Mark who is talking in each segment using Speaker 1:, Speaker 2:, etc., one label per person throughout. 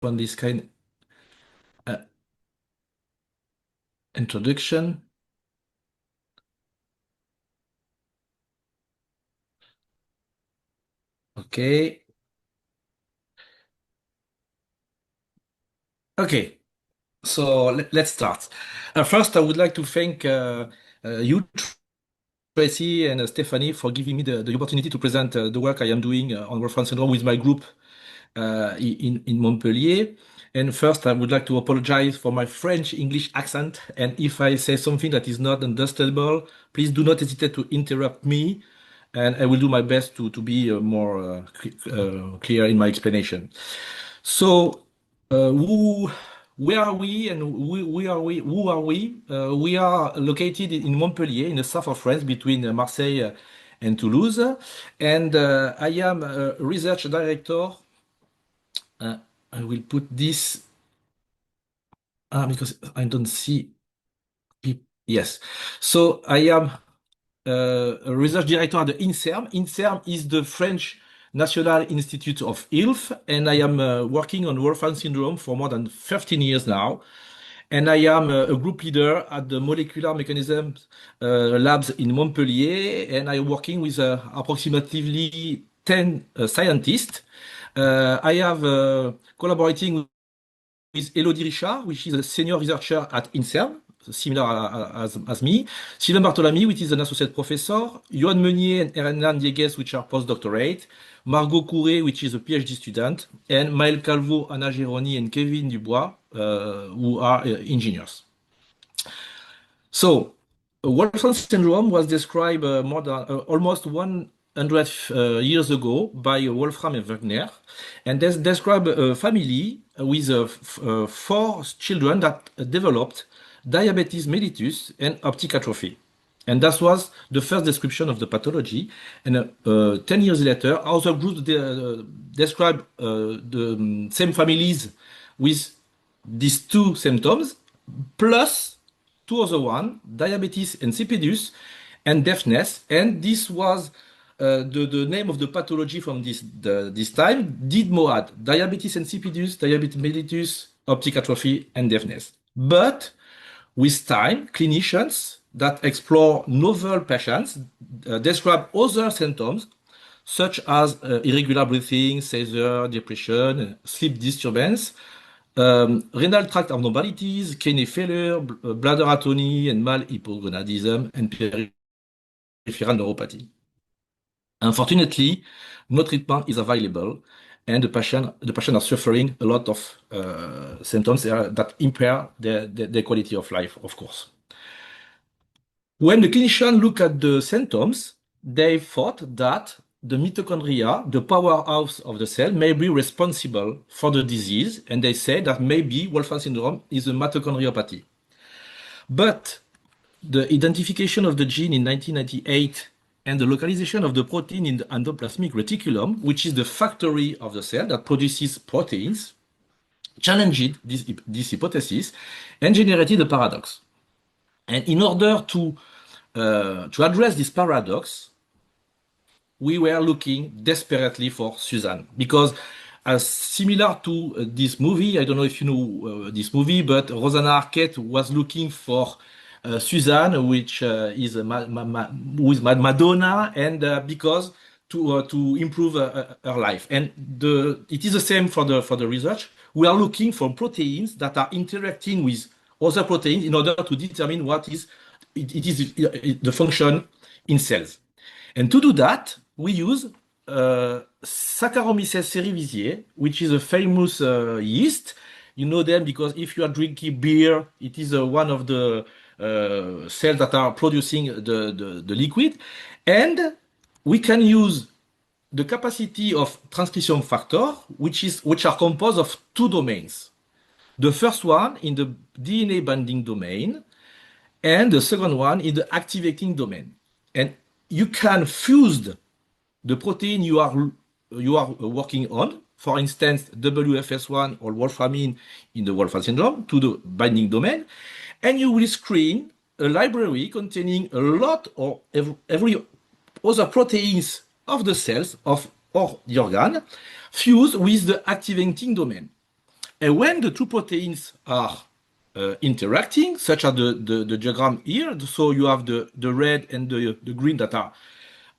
Speaker 1: on this kind uh, introduction. Okay. Okay. So let's start. First, I would like to thank you, Tracy and Stephanie, for giving me the opportunity to present the work I am doing on Wolfram syndrome with my group in Montpellier. And first, I would like to apologize for my French-English accent. And if I say something that is not understandable, please do not hesitate to interrupt me. And I will do my best to be more clear in my explanation. So, where are we and who are we? We are located in Montpellier, in the south of France, between Marseille and Toulouse. And I am a research director. Uh, I will put this because I don't see. Yes. So I am a research director at the Inserm. Inserm is the French National Institute of Health, and I am working on Wolfram syndrome for more than 15 years now. And I am a group leader at the Molecular Mechanisms Labs in Montpellier, and I'm working with approximately 10 scientists. I have collaborating with Elodie Richard, which is a senior researcher at Inserm, similar as me. Sylvain Bartolami, which is an associate professor. Johan Meunier and Hernan Dieguez, which are postdoctorate. Margot Couré, which is a PhD student. And Maël Calvo, Anna Gironi, and Kevin Dubois, who are engineers. So, Wolfram syndrome was described more than almost 100 years ago by Wolfram and Wagner, and they describe a family with four children that developed diabetes mellitus and optic atrophy. And that was the first description of the pathology. And 10 years later, other groups describe the same families with these two symptoms, plus two other one, diabetes insipidus and deafness. And this was the name of the pathology from this time, DID-MOAD, diabetes insipidus, diabetes mellitus, optic atrophy, and deafness. But with time, clinicians that explore novel patients describe other symptoms such as irregular breathing, seizure, depression, sleep disturbance, renal tract abnormalities, kidney failure, bladder atony, and malhypogonadism, and peripheral neuropathy. Unfortunately, no treatment is available, and the patient are suffering a lot of symptoms that impair their quality of life, of course. When the clinician look at the symptoms, they thought that the mitochondria, the powerhouse of the cell, may be responsible for the disease, and they say that maybe Wolfram syndrome is a mitochondriopathy. But the identification of the gene in 1998 and the localization of the protein in the endoplasmic reticulum, which is the factory of the cell that produces proteins, challenged this hypothesis and generated a paradox. And in order to address this paradox, we were looking desperately for Suzanne because similar to this movie, I don't know if you know this movie, but Rosanna Arquette was looking for Suzanne, which is who is Madonna, and because to improve her life. And it is the same for the research. We are looking for proteins that are interacting with other proteins in order to determine what is the function in cells. And to do that, we use Saccharomyces cerevisiae, which is a famous yeast. You know them because if you are drinking beer, it is one of the cells that are producing the liquid. And we can use the capacity of transcription factor, which are composed of two domains. The first one in the DNA binding domain, and the second one in the activating domain. And you can fuse the protein you are working on, for instance, WFS1 or wolframin in the Wolfram syndrome, to the binding domain, and you will screen a library containing a lot of every other proteins of the cells or the organ fused with the activating domain. And when the two proteins are interacting, such as the diagram here, so you have the red and the green that are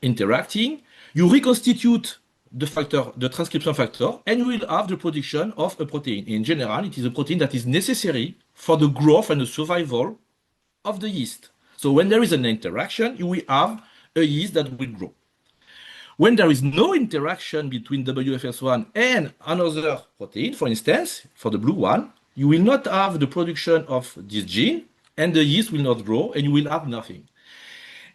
Speaker 1: interacting, you reconstitute the factor, the transcription factor, and you will have the production of a protein. In general, it is a protein that is necessary for the growth and the survival of the yeast. So when there is an interaction, you will have a yeast that will grow. When there is no interaction between WFS1 and another protein, for instance, for the blue one, you will not have the production of this gene, and the yeast will not grow, and you will have nothing.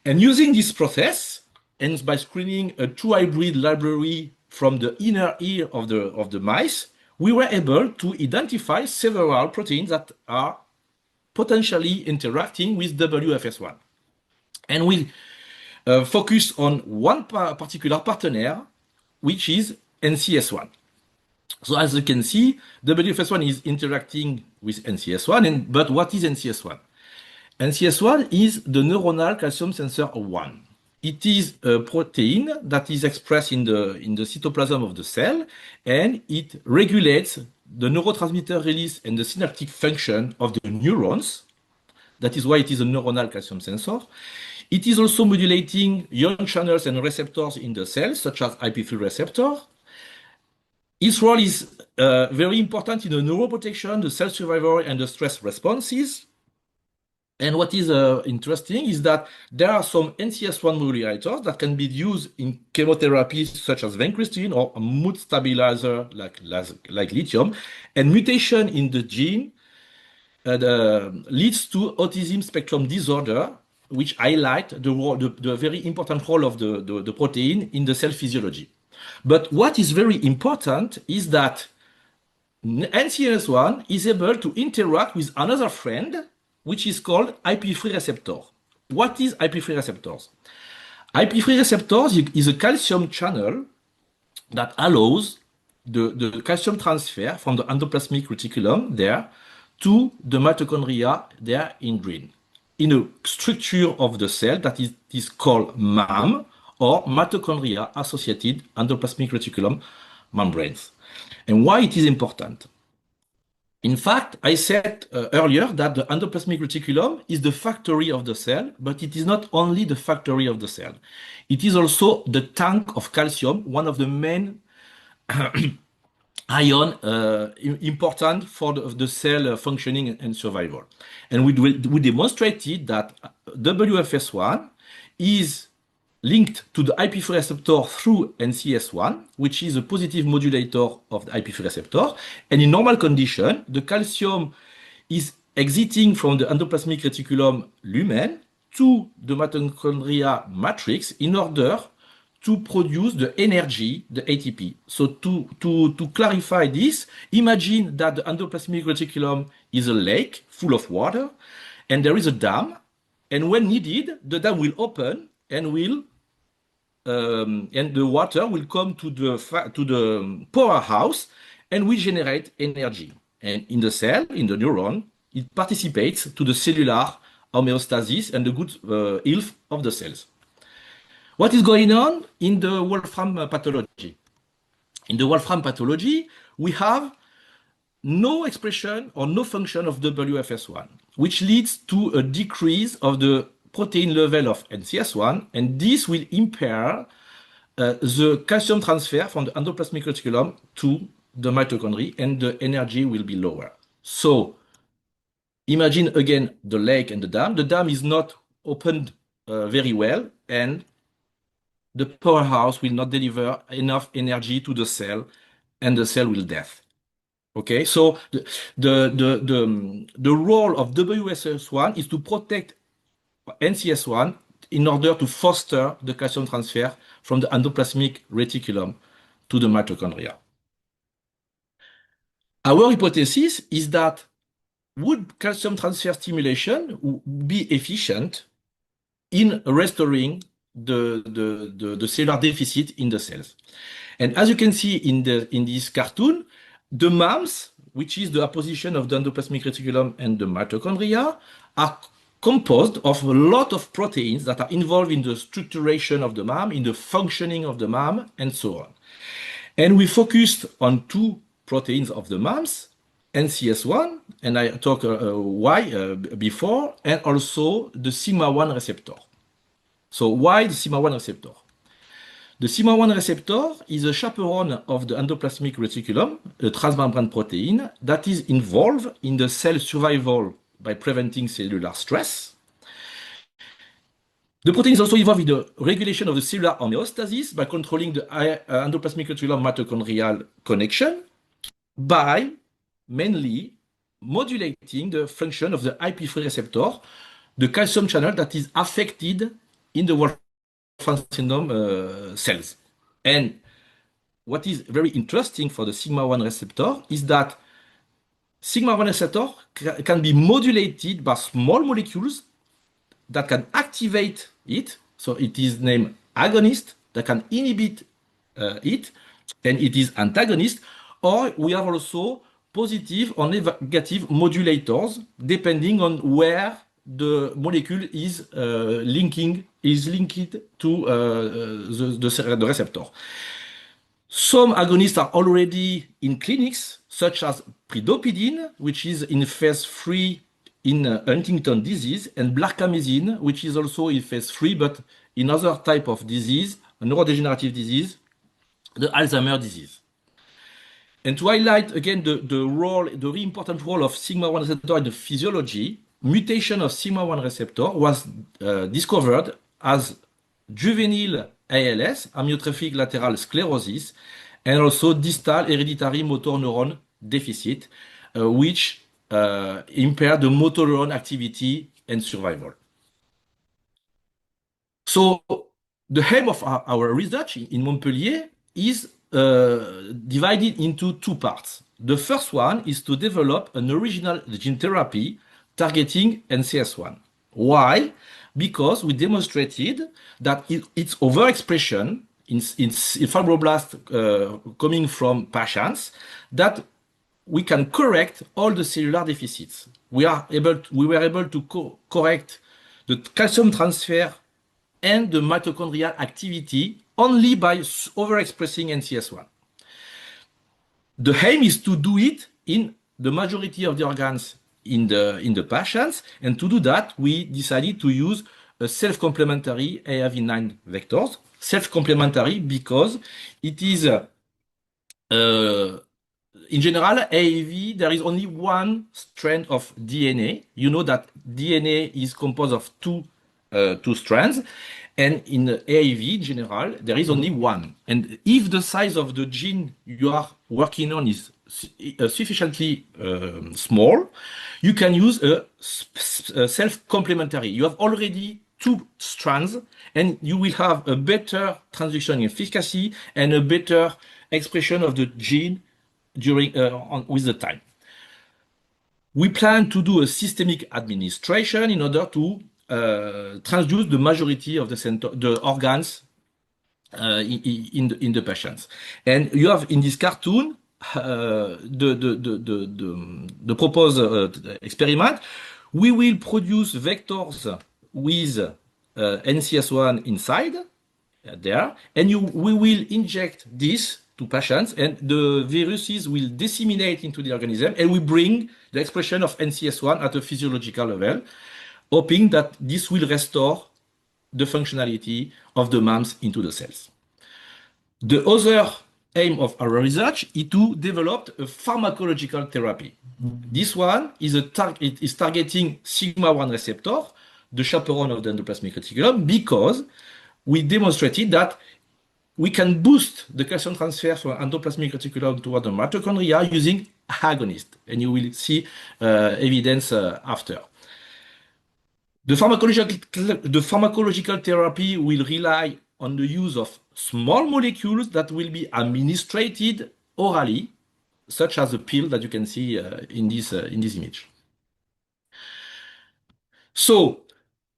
Speaker 1: And using this process, and by screening a true hybrid library from the inner ear of the mice, we were able to identify several proteins that are potentially interacting with WFS1. And we focus on one particular partner, which is NCS1. So as you can see, WFS1 is interacting with NCS1, but what is NCS1? NCS1 is the neuronal calcium sensor 1. It is a protein that is expressed in the cytoplasm of the cell, and it regulates the neurotransmitter release and the synaptic function of the neurons. That is why it is a neuronal calcium sensor. It is also modulating ion channels and receptors in the cells, such as IP3 receptor. Its role is very important in the neuroprotection, the cell survival, and the stress responses. And what is interesting is that there are some NCS1 modulators that can be used in chemotherapy, such as vincristine, or a mood stabilizer like lithium. And mutation in the gene leads to autism spectrum disorder, which highlight the very important role of the protein in the cell physiology. But what is very important is that NCS1 is able to interact with another friend, which is called IP3 receptor. What is IP3 receptors? IP3 receptors is a calcium channel that allows the calcium transfer from the endoplasmic reticulum there to the mitochondria there in green, in a structure of the cell that is called MAM, or mitochondria-associated endoplasmic reticulum membranes. And why it is important? In fact, I said earlier that the endoplasmic reticulum is the factory of the cell, but it is not only the factory of the cell. It is also the tank of calcium, one of the main ion important for the cell functioning and survival. And we demonstrated that WFS1 is linked to the IP3 receptor through NCS1, which is a positive modulator of the IP3 receptor. And in normal condition, the calcium is exiting from the endoplasmic reticulum lumen to the mitochondria matrix in order to produce the energy, the ATP. So to clarify this, imagine that the endoplasmic reticulum is a lake full of water, and there is a dam, and when needed, the dam will open and the water will come to the powerhouse and will generate energy. And in the cell, in the neuron, it participates to the cellular homeostasis and the good health of the cells. What is going on in the Wolfram pathology? In the Wolfram pathology, we have no expression or no function of WFS1, which leads to a decrease of the protein level of NCS1, and this will impair the calcium transfer from the endoplasmic reticulum to the mitochondria, and the energy will be lower. So imagine again the lake and the dam. The dam is not opened very well, and the powerhouse will not deliver enough energy to the cell, and the cell will die. Okay, so the role of WFS1 is to protect NCS1 in order to foster the calcium transfer from the endoplasmic reticulum to the mitochondria. Our hypothesis is that would calcium transfer stimulation be efficient in restoring the cellular deficit in the cells? And as you can see in this cartoon, the MAMs, which is the apposition of the endoplasmic reticulum and the mitochondria, are composed of a lot of proteins that are involved in the structuration of the MAM, in the functioning of the MAM, and so on. And we focused on two proteins of the MAMs, NCS1, and I talked why before, and also the sigma-1 receptor. So why the sigma-1 receptor? The sigma-1 receptor is a chaperone of the endoplasmic reticulum, a transmembrane protein that is involved in the cell survival by preventing cellular stress. The protein is also involved in the regulation of the cellular homeostasis by controlling the endoplasmic reticulum mitochondrial connection by mainly modulating the function of the IP3 receptor, the calcium channel that is affected in the Wolfram syndrome cells. And what is very interesting for the sigma-1 receptor is that sigma-1 receptor can be modulated by small molecules that can activate it. So it is named agonist that can inhibit it, and it is antagonist. Or we have also positive or negative modulators depending on where the molecule is linked to the receptor. Some agonists are already in clinics, such as pridopidine, which is in phase 3 in Huntington disease, and blarcamesine, which is also in phase 3, but in other type of disease, a neurodegenerative disease, the Alzheimer's disease. And to highlight again the very important role of sigma-1 receptor in the physiology, mutation of sigma-1 receptor was discovered as juvenile ALS, amyotrophic lateral sclerosis, and also distal hereditary motor neuron deficit, which impair the motor neuron activity and survival. So the aim of our research in Montpellier is divided into two parts. The first one is to develop an original gene therapy targeting NCS1. Why? Because we demonstrated that its overexpression in fibroblasts coming from patients, that we can correct all the cellular deficits. We were able to correct the calcium transfer and the mitochondrial activity only by overexpressing NCS1. The aim is to do it in the majority of the organs in the patients, and to do that, we decided to use a self-complementary AAV9 vectors. Self-complementary because it is, in general, AAV, there is only one strand of DNA. You know that DNA is composed of two strands, and in the AAV, in general, there is only one. And if the size of the gene you are working on is sufficiently small, you can use a self-complementary. You have already two strands, and you will have a better transduction efficacy and a better expression of the gene during with the time. We plan to do a systemic administration in order to transduce the majority of the organs in the patients. And you have in this cartoon the proposed experiment. We will produce vectors with NCS1 inside there, and we will inject this to patients, and the viruses will disseminate into the organism, and we bring the expression of NCS1 at a physiological level, hoping that this will restore the functionality of the MAMs into the cells. The other aim of our research is to develop a pharmacological therapy. This one is targeting sigma-1 receptor, the chaperone of the endoplasmic reticulum, because we demonstrated that we can boost the calcium transfer from endoplasmic reticulum toward the mitochondria using agonist, and you will see evidence after. The pharmacological therapy will rely on the use of small molecules that will be administered orally, such as a pill that you can see in this image. So,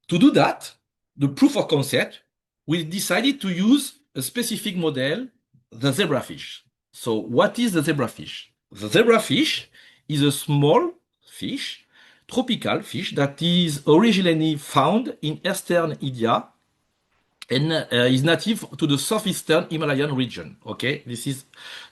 Speaker 1: to do that, the proof of concept, we decided to use a specific model, the zebrafish. So, what is the zebrafish? The zebrafish is a small fish, tropical fish, that is originally found in eastern India and is native to the southeastern Himalayan region. Okay, this is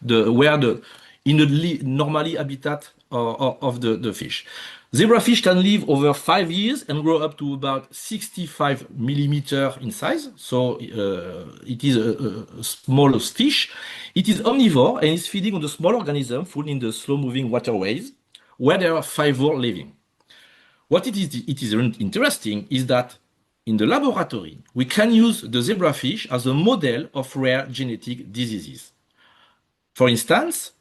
Speaker 1: in the normally habitat of the fish. Zebrafish can live over 5 years and grow up to about 65 millimeter in size. So it is a small fish. It is omnivore and is feeding on the small organism found in the slow-moving waterways where there are five-år living. What it is interesting is that in the laboratory, we can use the zebrafish as a model of rare genetic diseases. For instance,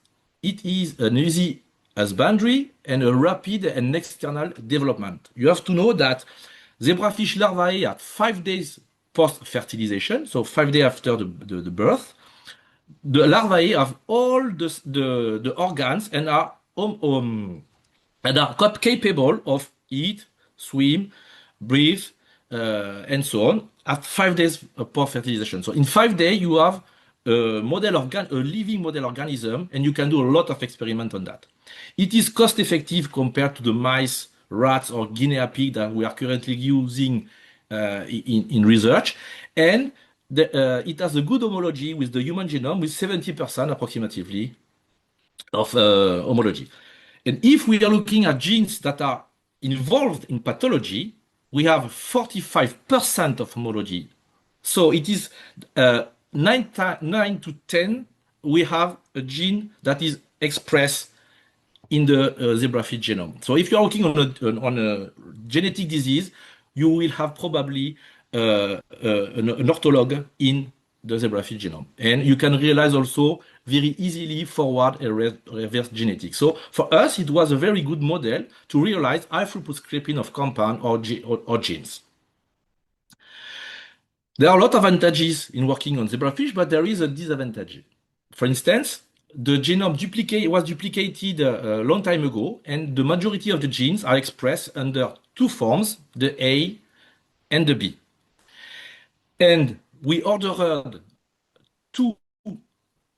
Speaker 1: it is an easy husbandry and a rapid and external development. You have to know that zebrafish larvae at 5 days post-fertilization, so 5 days after the birth, the larvae have all the organs and are capable of eat, swim, breathe, and so on at 5 days post fertilization. So in 5 days, you have a living model organism, and you can do a lot of experiment on that. It is cost effective compared to the mice, rats, or guinea pig that we are currently using in research, and it has a good homology with the human genome, with 70% approximately of homology. And if we are looking at genes that are involved in pathology, we have 45% of homology. So it is 9 to 10, we have a gene that is expressed in the zebrafish genome. So if you are looking on a genetic disease, you will have probably an ortholog in the zebrafish genome. And you can realize also very easily forward and reverse genetics. So for us, it was a very good model to realize high throughput scraping of compound or genes. There are a lot of advantages in working on zebrafish, but there is a disadvantage. For instance, the genome was duplicated a long time ago, and the majority of the genes are expressed under two forms, the A and the B. And we ordered two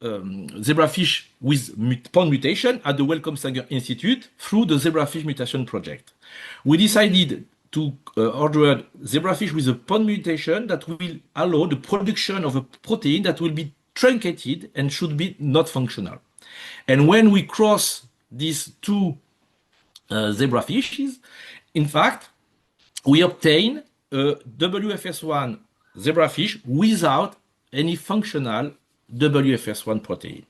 Speaker 1: zebrafish with point mutation at the Wellcome Sanger Institute through the Zebrafish Mutation Project. We decided to order zebrafish with a point mutation that will allow the production of a protein that will be truncated and should be not functional. And when we cross these two zebrafishes, in fact, we obtain a WFS1 zebrafish without any functional WFS1 protein.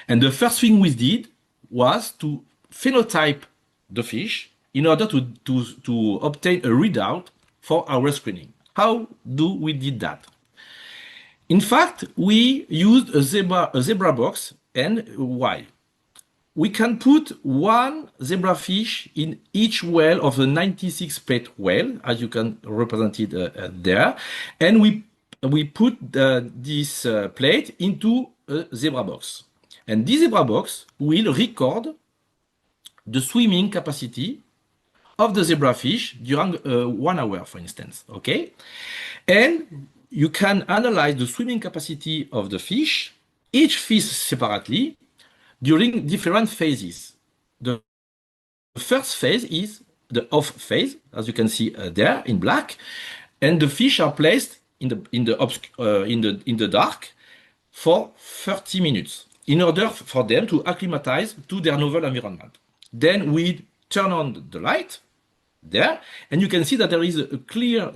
Speaker 1: And the first thing we did was to phenotype the fish in order to obtain a readout for our screening. How do we did that? In fact, we used a zebra box. And why? We can put one zebrafish in each well of the 96 plate well, as you can represent it there. And we put this plate into a zebra box. And this zebra box will record the swimming capacity of the zebrafish during 1 hour, for instance, okay? And you can analyze the swimming capacity of the fish, each fish separately, during different phases. The first phase is the off phase, as you can see there in black, and the fish are placed in the dark for 30 minutes in order for them to acclimatize to their novel environment. Then we turn on the light there, and you can see that there is a clear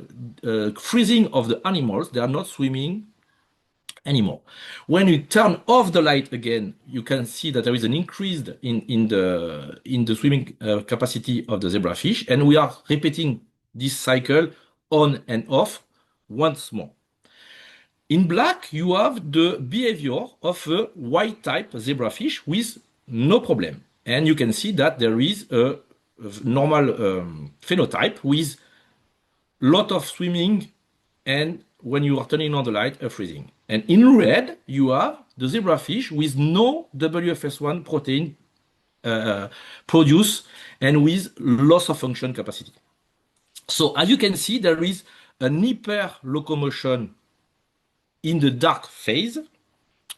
Speaker 1: freezing of the animals. They are not swimming anymore. When you turn off the light again, you can see that there is an increase in the swimming capacity of the zebrafish, and we are repeating this cycle on and off once more. In black, you have the behavior of a white type zebrafish with no problem. And you can see that there is a normal phenotype with lot of swimming, and when you are turning on the light, a freezing. And in red, you have the zebrafish with no WFS1 protein produced and with loss of function capacity. So as you can see, there is an hyper-locomotion in the dark phase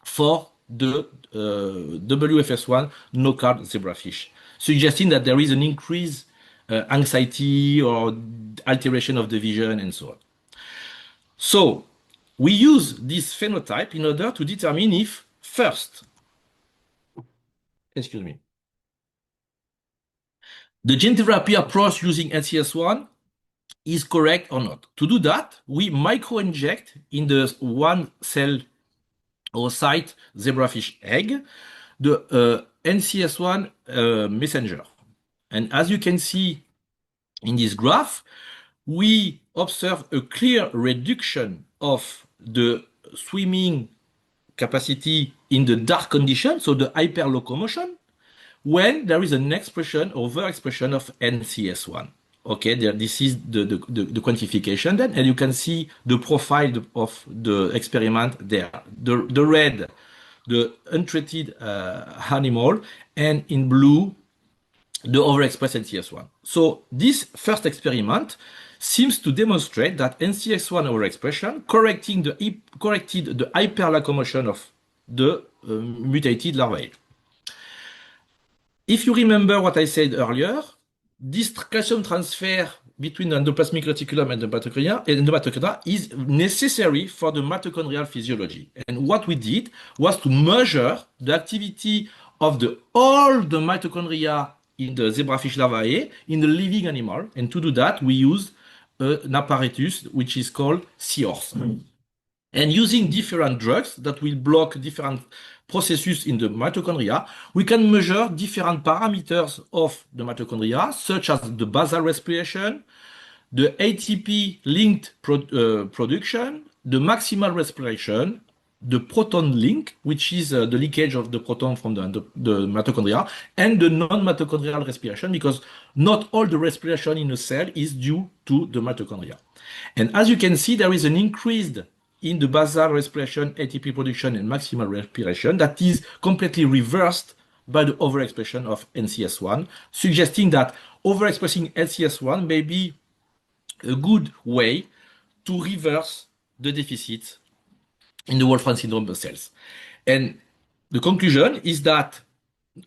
Speaker 1: for the WFS1 knockout zebrafish, suggesting that there is an increased anxiety or alteration of the vision and so on. So we use this phenotype in order to determine if first, excuse me, the gene therapy approach using NCS1 is correct or not. To do that, we micro-inject in the one cell oocyte zebrafish egg the NCS1 messenger. And as you can see in this graph, we observe a clear reduction of the swimming capacity in the dark condition, so the hyperlocomotion, when there is an expression, overexpression of NCS1. Okay, this is the quantification then, and you can see the profile of the experiment there. The red, the untreated animal, and in blue, the overexpressed NCS1. So this first experiment seems to demonstrate that NCS1 overexpression corrected the hyperlocomotion of the mutated larvae. If you remember what I said earlier, this calcium transfer between the endoplasmic reticulum and the mitochondria is necessary for the mitochondrial physiology. And what we did was to measure the activity of all the mitochondria in the zebrafish larvae in the living animal. And to do that, we use an apparatus which is called seahorse. And using different drugs that will block different processes in the mitochondria, we can measure different parameters of the mitochondria, such as the basal respiration, the ATP-linked production, the maximal respiration, the proton link, which is the leakage of the proton from the mitochondria, and the non-mitochondrial respiration, because not all the respiration in a cell is due to the mitochondria. And as you can see, there is an increase in the basal respiration, ATP production, and maximal respiration that is completely reversed by the overexpression of NCS1, suggesting that overexpressing NCS1 may be a good way to reverse the deficit in the Wolfram syndrome cells. And the conclusion is that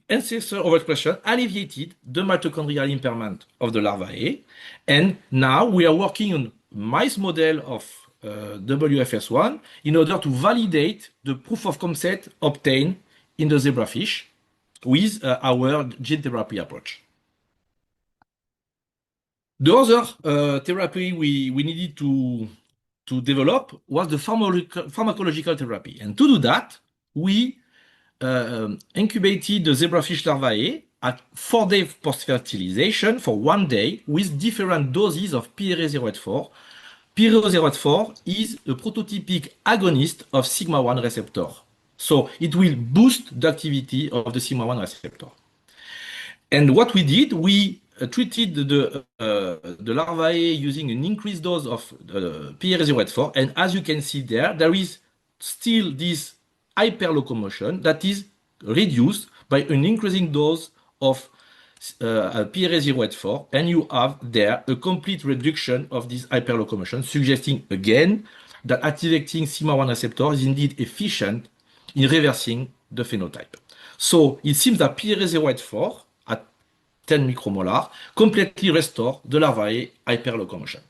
Speaker 1: ancestor overexpression alleviated the mitochondrial impairment of the larvae. And now we are working on mice model of WFS1 in order to validate the proof of concept obtained in the zebrafish with our gene therapy approach. The other therapy we needed to develop was the pharmacological therapy. And to do that, we incubated the zebrafish larvae at 4 days post-fertilization for 1 day with different doses of PRA084. PRA084 is a prototypic agonist of sigma-1 receptor. So it will boost the activity of the sigma-1 receptor. And what we did, we treated the larvae using an increased dose of PRA084. And as you can see there is still this hyperlocomotion that is reduced by an increasing dose of PRA084, and you have there a complete reduction of this hyperlocomotion, suggesting again that activating sigma-1 receptor is indeed efficient in reversing the phenotype. So it seems that PRA084 at 10 micromolar completely restore the larvae hyperlocomotion.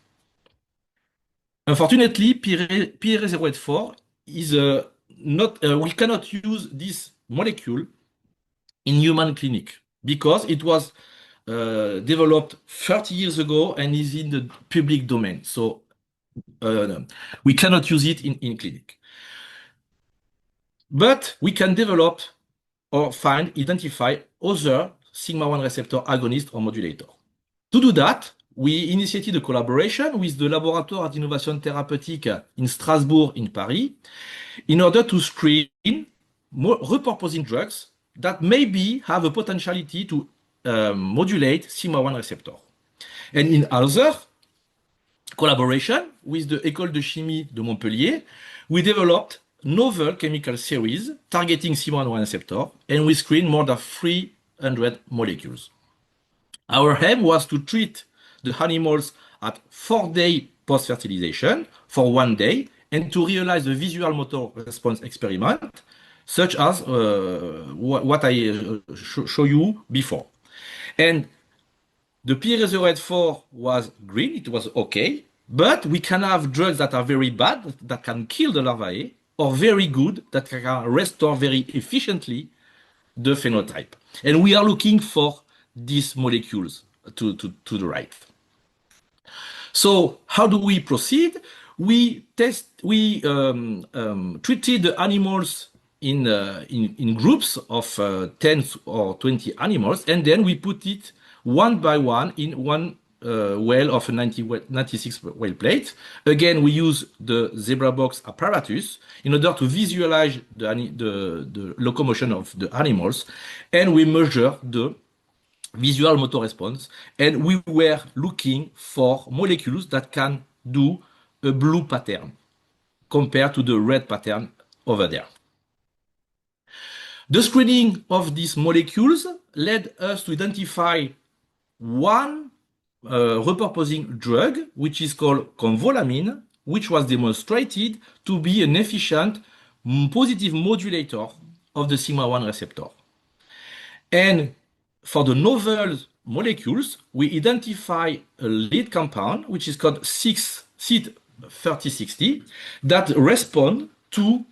Speaker 1: Unfortunately, PRA084 is we cannot use this molecule in human clinic because it was developed 30 years ago and is in the public domain. So we cannot use it in clinic. But we can develop or identify other sigma-1 receptor agonist or modulator. To do that, we initiated a collaboration with the Laboratoire d'Innovation Thérapeutique in Strasbourg in Paris in order to screen repurposing drugs that maybe have a potentiality to modulate sigma-1 receptor. And in other collaboration with the École de Chimie de Montpellier, we developed novel chemical series targeting sigma-1 receptor, and we screened more than 300 molecules. Our aim was to treat the animals at 4 days post-fertilization for 1 day and to realize the visual motor response experiment, such as what I show you before. And the PRA084 was green, it was okay, but we can have drugs that are very bad, that can kill the larvae, or very good, that can restore very efficiently the phenotype. And we are looking for these molecules to the right. So how do we proceed? We treated the animals in groups of 10 or 20 animals, and then we put it one by one in one well of a 96 well plate. Again, we use the zebra box apparatus in order to visualize the locomotion of the animals, and we measure the visual motor response, and we were looking for molecules that can do a blue pattern compared to the red pattern over there. The screening of these molecules led us to identify one repurposing drug, which is called convolamine, which was demonstrated to be an efficient positive modulator of the sigma-1 receptor. And for the novel molecules, we identify a lead compound, which is called CYP3060, that respond to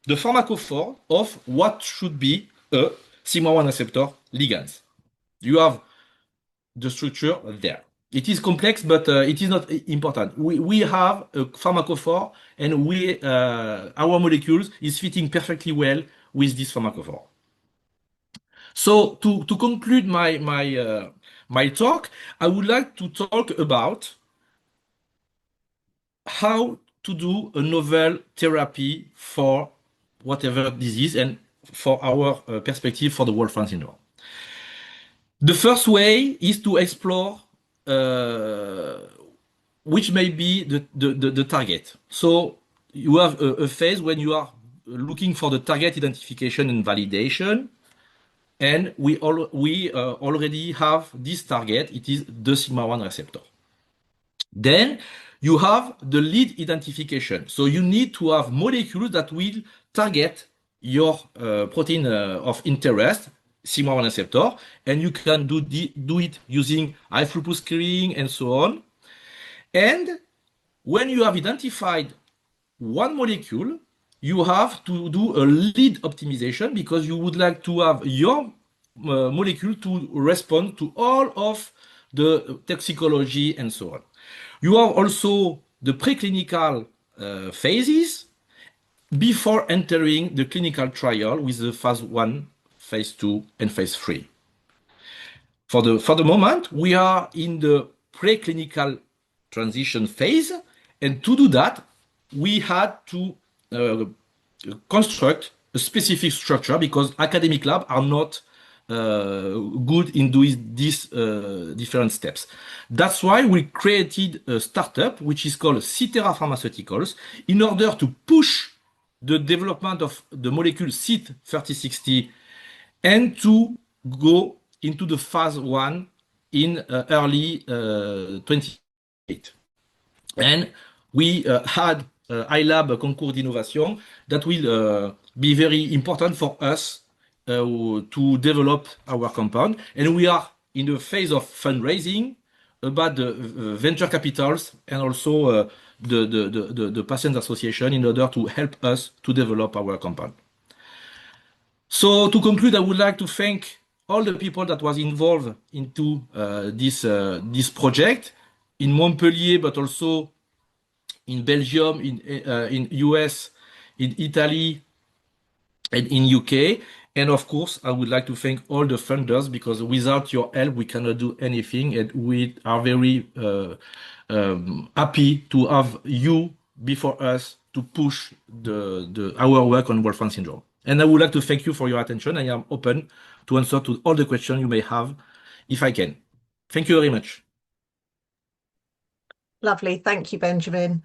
Speaker 1: the pharmacophore of what should be a sigma-1 receptor ligand. You have the structure there. It is complex, but it is not important. We have a pharmacophore, and our molecules is fitting perfectly well with this pharmacophore. So to conclude my talk, I would like to talk about how to do a novel therapy for whatever disease and for our perspective for the Wolfram syndrome. The first way is to explore which may be the target. So you have a phase when you are looking for the target identification and validation. And we already have this target. It is the sigma-1 receptor. Then you have the lead identification. So you need to have molecules that will target your protein of interest, sigma-1 receptor, and you can do it using high throughput screening and so on. And when you have identified one molecule, you have to do a lead optimization because you would like to have your molecule to respond to all of the toxicology and so on. You have also the preclinical phases before entering the clinical trial with the phase 1, phase 2, and phase 3. For the moment, we are in the preclinical transition phase, and to do that, we had to construct a specific structure because academic labs are not good in doing these different steps. That's why we created a startup which is called Citera Pharmaceuticals in order to push the development of the molecule CYP3060 and to go into the phase 1 in early 28. And we had iLab concours d'innovation that will be very important for us to develop our compound. And we are in the phase of fundraising about the venture capitals and also the patient association in order to help us to develop our compound. So to conclude, I would like to thank all the people that was involved into this project in Montpellier, but also in Belgium, in US, in Italy, and in UK. And of course, I would like to thank all the funders because without your help, we cannot do anything. And we are very happy to have you before us to push our work on Wolfram syndrome. And I would like to thank you for your attention. I am open to answer to all the questions you may have, if I can. Thank you very much.
Speaker 2: Lovely. Thank you, Benjamin.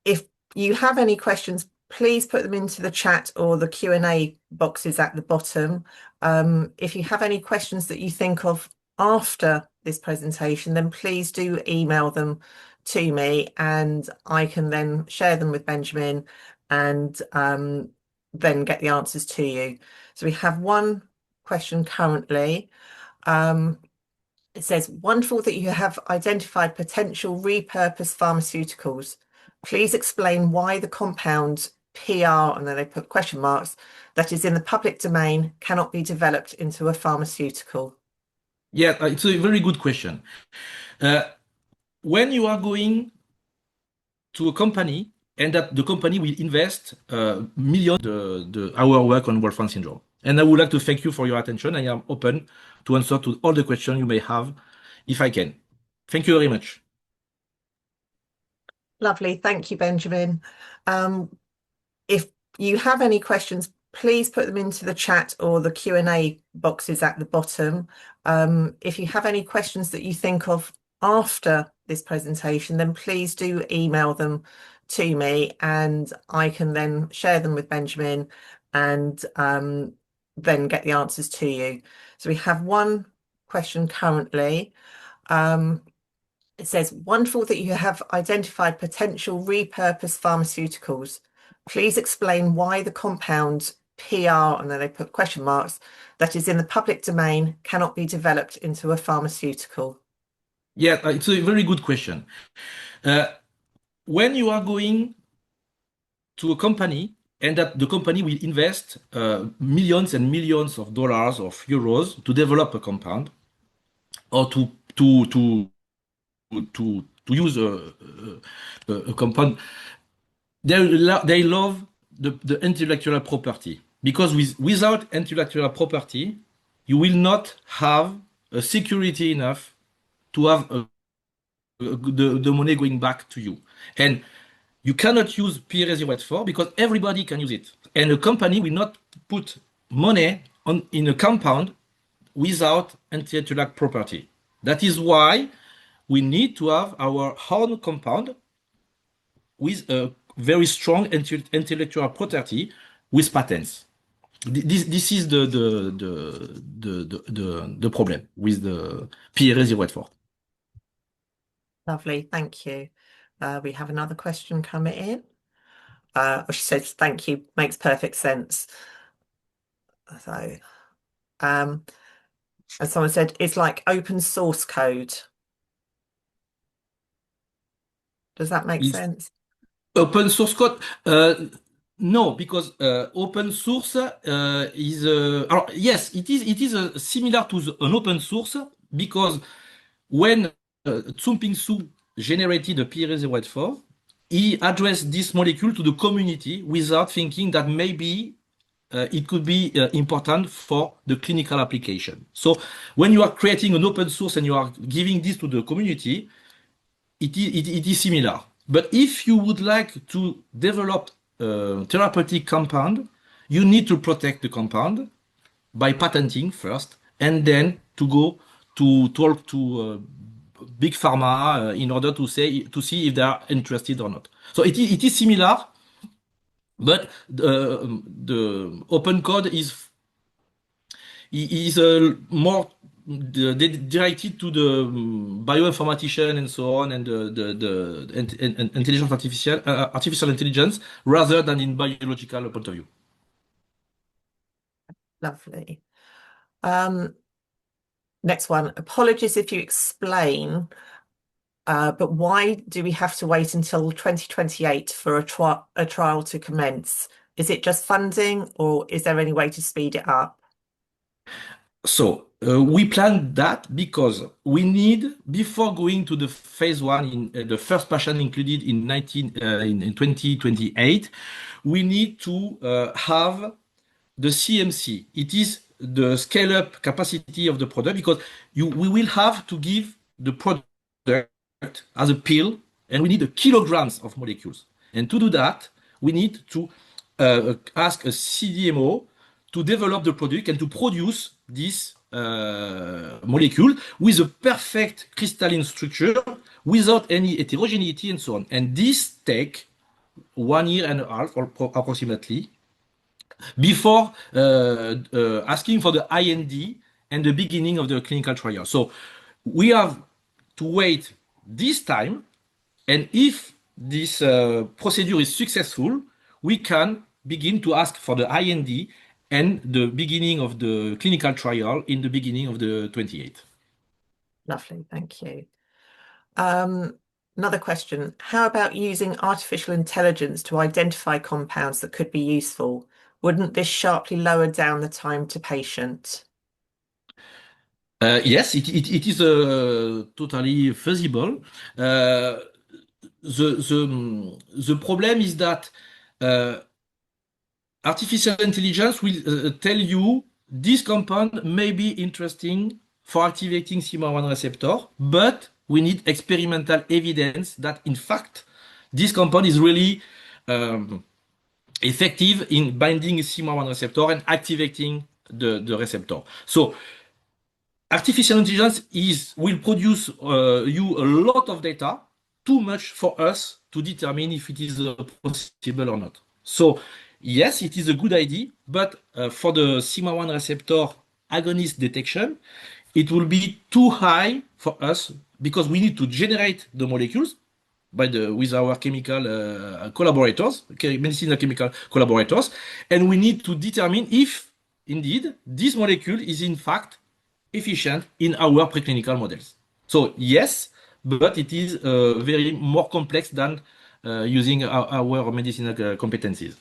Speaker 2: If you have any questions, please put them into the chat or the Q&A boxes at the bottom. If you have any questions that you think of after this presentation, then please do email them to me and I can then share them with Benjamin and then get the answers to you. So we have one question currently. It says, wonderful that you have identified potential repurposed pharmaceuticals. Please explain why the compound PR, and then they put question marks, that is in the public domain cannot be developed into a pharmaceutical.
Speaker 1: Yeah, it's a very good question. Uh, when you are going to a company and that the company will invest millions our work on Wolfram syndrome. And I would like to thank you for your attention. I am open to answer to all the questions you may have if I can. Thank you very much.
Speaker 2: Lovely. Thank you, Benjamin. Um, if you have any questions, please put them into the chat or the Q&A boxes at the bottom. If you have any questions that you think of after this presentation, then please do email them to me and I can then share them with Benjamin and then get the answers to you. So we have one question currently. Um, it says, wonderful that you have identified potential repurposed pharmaceuticals. Please explain why the compound PR, and then they put question marks, that is in the public domain cannot be developed into a pharmaceutical.
Speaker 1: Yeah, it's a very good question. Uh, when you are going to a company and that the company will invest millions and millions of dollars of euros to develop a compound or to use a compound. They love the intellectual property because without intellectual property, you will not have a security enough to have the money going back to you. And you cannot use PRA084 because everybody can use it. And a company will not put money in a compound without intellectual property. That is why we need to have our own compound with a very strong intellectual property with patents. This is the problem with the PRA 084.
Speaker 2: Lovely, thank you. We have another question coming in. She says, thank you, makes perfect sense. So, and someone said, it's like open source code. Does that make
Speaker 1: It's
Speaker 2: sense?
Speaker 1: open source code. No, because open source is yes, it is similar to an open source because when Tsumping Su generated the PRA084, he addressed this molecule to the community without thinking that maybe it could be important for the clinical application. So when you are creating an open source and you are giving this to the community, it is similar. But if you would like to develop a therapeutic compound, you need to protect the compound by patenting first, and then to go to talk to big pharma in order to see if they are interested or not. So it is similar, but the open code is more directed to the bioinformatician and so on, and the intelligence artificial intelligence rather than in biological point of view.
Speaker 2: Lovely. Next one. Apologies if you explain, but why do we have to wait until 2028 for a trial to commence? Is it just funding, or is there any way to speed it up?
Speaker 1: So we planned that because we need, before going to the phase one, in the first patient included in 2028, we need to have the CMC. It is the scale-up capacity of the product because we will have to give the product as a pill, and we need the kilograms of molecules. And to do that, we need to ask a CDMO to develop the product and to produce this molecule with a perfect crystalline structure without any heterogeneity and so on. And this take 1 year and a half or approximately before asking for the IND and the beginning of the clinical trial. So we have to wait this time, and if this procedure is successful, we can begin to ask for the IND and the beginning of the clinical trial in the beginning of the 28th.
Speaker 2: Lovely, thank you. Another question. How about using artificial intelligence to identify compounds that could be useful? Wouldn't this sharply lower down the time to patient?
Speaker 1: Yes, it is totally feasible. Uh, the problem is that uh, artificial intelligence will tell you this compound may be interesting for activating sigma-1 receptor, but we need experimental evidence that in fact this compound is really um, effective in binding sigma-1 receptor and activating the receptor. So artificial intelligence will produce you a lot of data, too much for us to determine if it is possible or not. So yes, it is a good idea, but for the sigma-1 receptor agonist detection, it will be too high for us because we need to generate the molecules with our chemical collaborators, medicinal chemical collaborators, and we need to determine if indeed this molecule is in fact efficient in our preclinical models. So yes, but it is very more complex than using our medicinal competencies.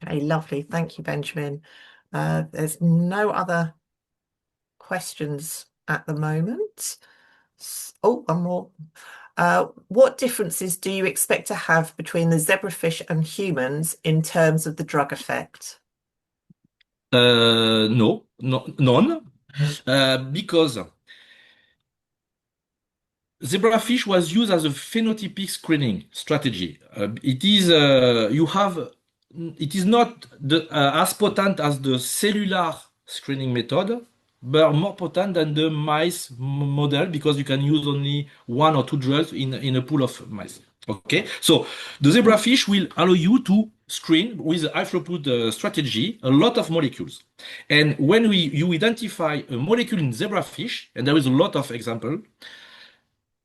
Speaker 2: Okay, lovely. Thank you, Benjamin. There's no other questions at the moment. Oh, one more. What differences do you expect to have between the zebrafish and humans in terms of the drug effect?
Speaker 1: No, none, because zebrafish was used as a phenotypic screening strategy. It is not as potent as the cellular screening method, but more potent than the mice model because you can use only one or two drugs in a pool of mice. Okay, so the zebrafish will allow you to screen with a high throughput strategy a lot of molecules. And when you identify a molecule in zebrafish, and there is a lot of example,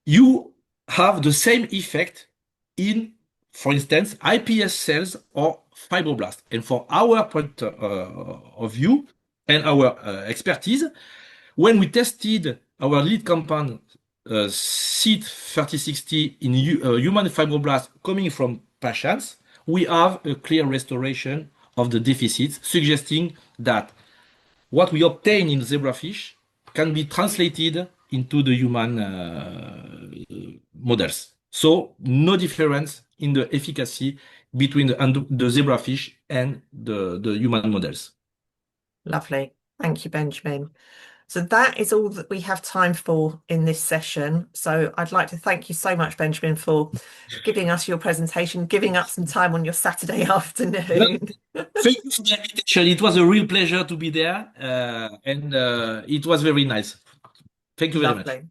Speaker 1: you have the same effect in, for instance, iPS cells or fibroblasts. And for our point of view and our expertise, when we tested our lead compound, SEED3060 in human fibroblasts coming from patients, we have a clear restoration of the deficits, suggesting that what we obtain in zebrafish can be translated into the human models. So no difference in the efficacy between the zebrafish and the human models.
Speaker 2: Lovely. Thank you, Benjamin. So that is all that we have time for in this session. So I'd like to thank you so much, Benjamin, for giving us your presentation, giving up some time on your Saturday
Speaker 1: Well,
Speaker 2: afternoon.
Speaker 1: thank you for the invitation. It was a real pleasure to be there, and it was very nice. Thank you very much.
Speaker 2: Lovely.